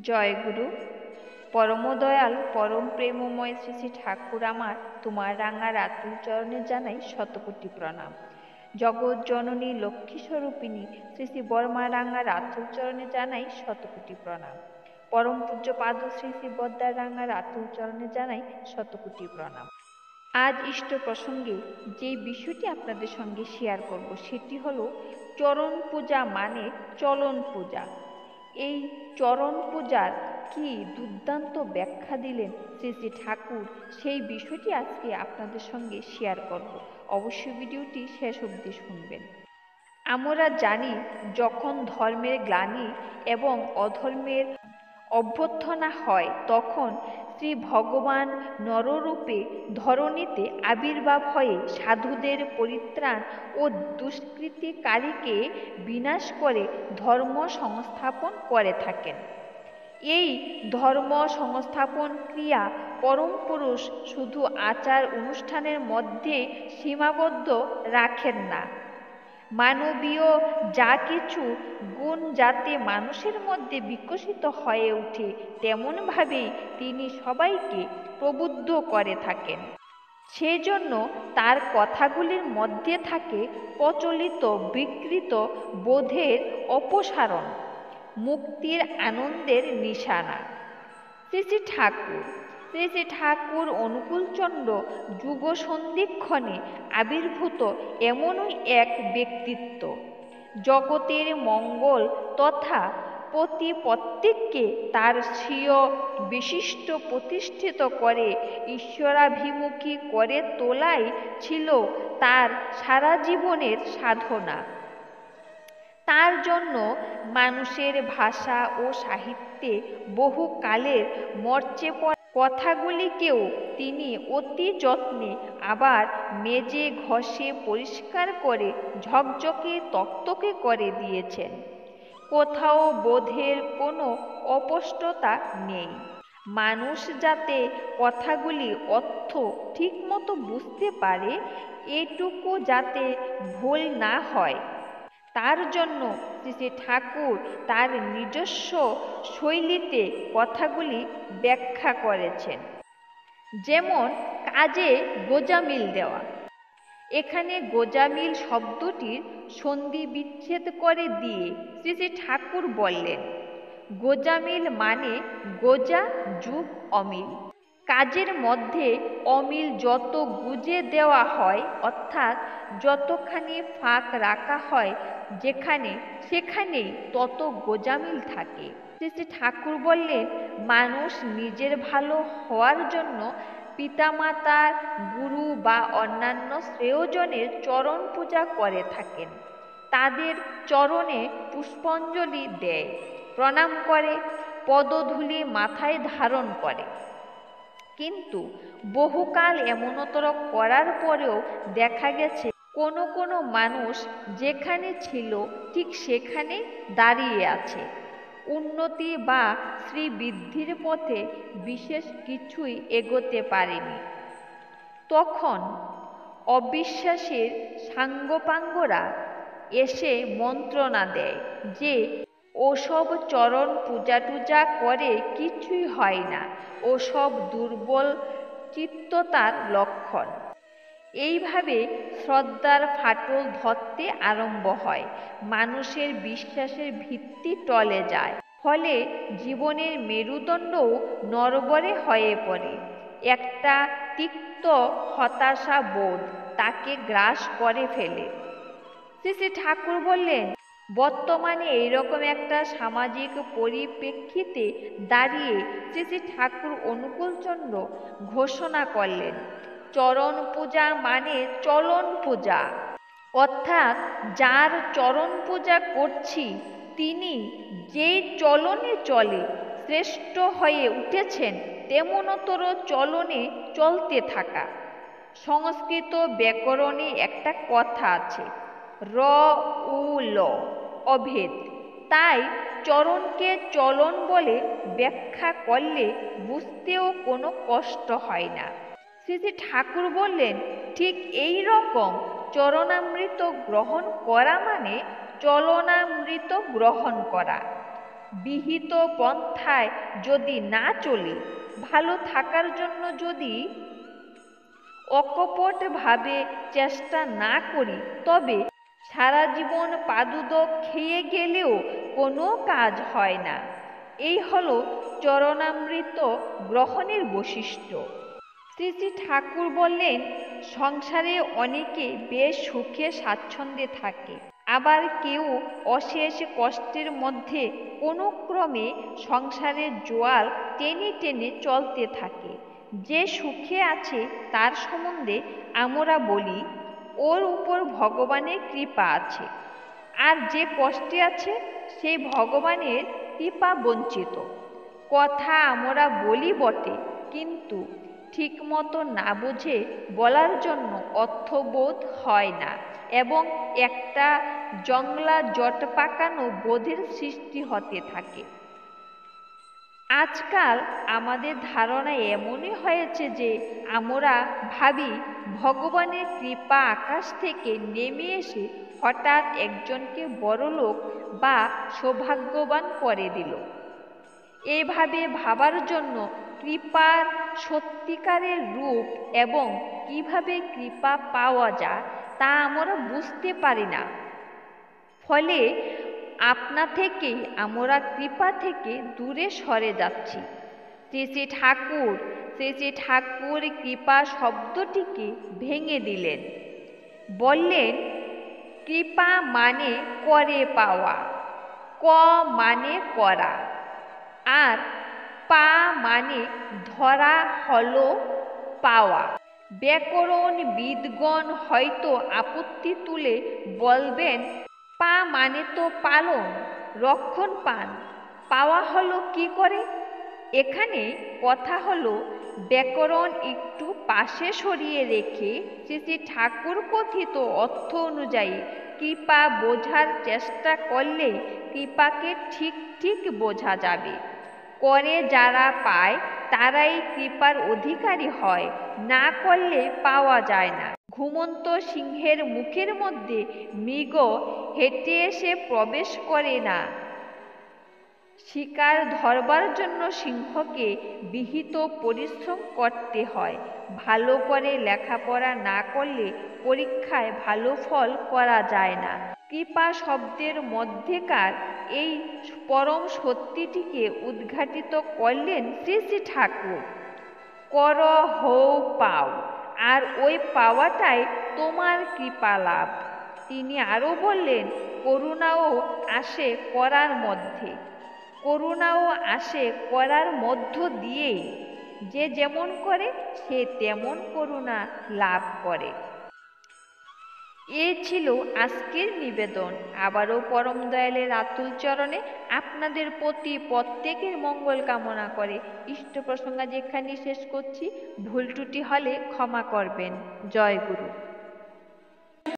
জয় গুরু। পরম দয়াল পরম প্রেমময় শ্রী শ্রী ঠাকুর আমার তোমার রাঙা রাতুল চরণে জানাই শতকোটি প্রণাম। জগৎ জননী লক্ষ্মী স্বরূপিণী শ্রী শ্রী বর্মা রাঙা রাতুল চরণে জানাই শতকোটি প্রণাম। পরম পূজ্য পাদ শ্রী শ্রী বদ্দার রাঙা রাতুল চরণে জানাই শতকোটি প্রণাম। আজ ইষ্ট প্রসঙ্গে যে বিষয়টি আপনাদের সঙ্গে শেয়ার করব সেটি হলো চরণ পূজা মানে চলন পূজা। এই চরণ পূজার কি দুর্দান্ত ব্যাখ্যা দিলেন শ্রী শ্রী ঠাকুর, সেই বিষয়টি আজকে আপনাদের সঙ্গে শেয়ার করব। অবশ্যই ভিডিওটি শেষ অবধি শুনবেন। আমরা জানি, যখন ধর্মের গ্লানি এবং অধর্মের অভ্যর্থনা হয় তখন শ্রী ভগবান নররূপে ধরণীতে আবির্ভাব হয়ে সাধুদের পরিত্রাণ ও দুষ্কৃতিকারীকে বিনাশ করে ধর্ম সংস্থাপন করে থাকেন। এই ধর্ম সংস্থাপন ক্রিয়া পরম পুরুষ শুধু আচার অনুষ্ঠানের মধ্যে সীমাবদ্ধ রাখেন না। মানবীয় যা কিছু গুণ যাতে মানুষের মধ্যে বিকশিত হয়ে ওঠে তেমনভাবেই তিনি সবাইকে প্রবুদ্ধ করে থাকেন। সেজন্য তার কথাগুলির মধ্যে থাকে প্রচলিত বিকৃত বোধের অপসারণ, মুক্তির আনন্দের নিশানা। শ্রী শ্রী ঠাকুর অনুকূলচন্দ্র যুগ সন্ধিক্ষণে আবির্ভূত এমনই এক ব্যক্তিত্ব, জগতের মঙ্গল তথা প্রতিপত্তিকে তার স্বীয় বিশিষ্ট প্রতিষ্ঠিত করে ঈশ্বরাভিমুখী করে তোলাই ছিল তার সারা জীবনের সাধনা। তার জন্য মানুষের ভাষা ও সাহিত্যে বহুকালের মরচে পড়া কথাগুলিকেও তিনি অতি যত্নে আবার মেজে ঘষে পরিষ্কার করে ঝকঝকে তকতকে করে দিয়েছেন। কোথাও বোধের কোনো অস্পষ্টতা নেই। মানুষ যাতে কথাগুলি অর্থ ঠিকমতো বুঝতে পারে, এটুকু যাতে ভুল না হয়, তার জন্য শ্রী শ্রী ঠাকুর তার নিজস্ব শৈলীতে কথাগুলি ব্যাখ্যা করেছেন। যেমন কাজে গোজামিল দেওয়া। এখানে গোজামিল শব্দটির সন্ধি বিচ্ছেদ করে দিয়ে শ্রী শ্রী ঠাকুর বললেন, গোজামিল মানে গোজা যুগ অমিল। কাজের মধ্যে অমিল যত গুজে দেওয়া হয়, অর্থাৎ যতখানি ফাঁক রাখা হয় যেখানে সেখানেই তত গোজামিল থাকে। শ্রী শ্রী ঠাকুর বললেন, মানুষ নিজের ভালো হওয়ার জন্য পিতামাতার, গুরু বা অন্যান্য শ্রেয়জনের চরণ পূজা করে থাকেন। তাদের চরণে পুষ্পাঞ্জলি দেয়, প্রণাম করে, পদধূলি মাথায় ধারণ করে। কিন্তু বহুকাল এমনতর করার পরেও দেখা গেছে কোনো কোনো মানুষ যেখানে ছিল ঠিক সেখানেই দাঁড়িয়ে আছে। উন্নতি বা শ্রীবৃদ্ধির পথে বিশেষ কিছুই এগোতে পারেনি। তখন অবিশ্বাসের সাঙ্গপাঙ্গরা এসে মন্ত্রণা দেয় যে ওসব চরণ পূজা টুজা করে কিছুই হয় না, ওসব দুর্বল চিত্ততার লক্ষণ। এইভাবে শ্রদ্ধার ফাটল ধরতে আরম্ভ হয়, মানুষের বিশ্বাসের ভিত্তি টলে যায়, ফলে জীবনের মেরুদণ্ডও নড়বড়ে হয়ে পড়ে। একটা তিক্ত হতাশা বোধ তাকে গ্রাস করে ফেলে। শ্রী শ্রী ঠাকুর বললেন, বর্তমানে এইরকম একটা সামাজিক পরিপ্রেক্ষিতে দাঁড়িয়ে শ্রী শ্রী ঠাকুর অনুকূলচন্দ্র ঘোষণা করলেন, চরণ পূজা মানে চলন পূজা। অর্থাৎ যার চরণ পূজা করছি তিনি যেই চলনে চলে শ্রেষ্ঠ হয়ে উঠেছেন তেমনতর চলনে চলতে থাকা। সংস্কৃত ব্যাকরণে একটা কথা আছে, র উ ল অভেদ। তাই চরণকে চলন বলে ব্যাখ্যা করলে বুঝতেও কোনো কষ্ট হয় না। শ্রী শ্রী ঠাকুর বললেন, ঠিক এই রকম চরণামৃত গ্রহণ করা মানে চলনামৃত গ্রহণ করা। বিহিত পন্থায় যদি না চলি, ভালো থাকার জন্য যদি অকপটভাবে চেষ্টা না করি, তবে সারা জীবন পাদুদক খেয়ে গেলেও কোনো কাজ হয় না। এই হলো চরণামৃত গ্রহণের বৈশিষ্ট্য। শ্রী শ্রী ঠাকুর বললেন, সংসারে অনেকে বেশ সুখে স্বাচ্ছন্দ্যে থাকে, আবার কেউ অশেষ কষ্টের মধ্যে কোনো ক্রমে সংসারের জোয়াল টেনে টেনে চলতে থাকে। যে সুখে আছে তার সম্বন্ধে আমরা বলি, ওর উপর ভগবানের কৃপা আছে, আর যে কষ্টে আছে সেই ভগবানের কৃপা বঞ্চিত। কথা আমরা বলি বটে, কিন্তু ঠিকমতো না বুঝে বলার জন্য অর্থবোধ হয় না এবং একটা জংলা জট পাকানো বোধের সৃষ্টি হতে থাকে। আজকাল আমাদের ধারণা এমনই হয়েছে যে আমরা ভাবি ভগবানের কৃপা আকাশ থেকে নেমে এসে হঠাৎ একজনকে বড়লোক বা সৌভাগ্যবান করে দিল। এভাবে ভাবার জন্য কৃপার সত্যিকারের রূপ এবং কিভাবে কৃপা পাওয়া যায় তা আমরা বুঝতে পারি না। ফলে আপনা থেকেই আমরা কৃপা থেকে দূরে সরে যাচ্ছি। শ্রী শ্রী ঠাকুর কৃপা শব্দটিকে ভেঙে দিলেন। বললেন, কৃপা মানে করে পাওয়া, ক মানে করা, আর পা মানে ধরা হলো পাওয়া। ব্যাকরণবিদগণ হয়তো আপত্তি তুলে বলবেন, পা মানে তো পালন, রক্ষণ পান, পাওয়া হলো কি করে? এখানে কথা হলো, ব্যাকরণ একটু পাশে সরিয়ে রেখে শ্রী শ্রী ঠাকুর কথিত অর্থ অনুযায়ী কৃপা বোঝার চেষ্টা করলে কৃপাকে ঠিক ঠিক বোঝা যাবে। করে যারা পায় তারাই কৃপার অধিকারী হয়, না করলে পাওয়া যায় না। ঘুমন্ত সিংহের মুখের মধ্যে মৃগ হেঁটে এসে প্রবেশ করে না। শিকার ধরবার জন্য সিংহকে বিহিত পরিশ্রম করতে হয়। ভালো করে লেখাপড়া না করলে পরীক্ষায় ভালো ফল করা যায় না। কৃপা শব্দের মধ্যেকার এই পরম সত্যিটিকে উদ্ঘাটিত করলেন শ্রী শ্রী ঠাকুর। কর হও পাও, আর ওই পাওয়াটাই তোমার কৃপা লাভ। তিনি আরও বললেন, করুণাও আসে করার মধ্যে, করুণাও আসে করার মধ্য দিয়েই। যে যেমন করে সে তেমন করুণা লাভ করে। এ ছিল আজকের নিবেদন। আবারও পরম দয়ালের আতুল চরণে আপনাদের প্রতি প্রত্যেকের মঙ্গল কামনা করে ইষ্ট প্রসঙ্গ যেখানে শেষ করছি। ভুল ত্রুটি হলে ক্ষমা করবেন। জয় গুরু।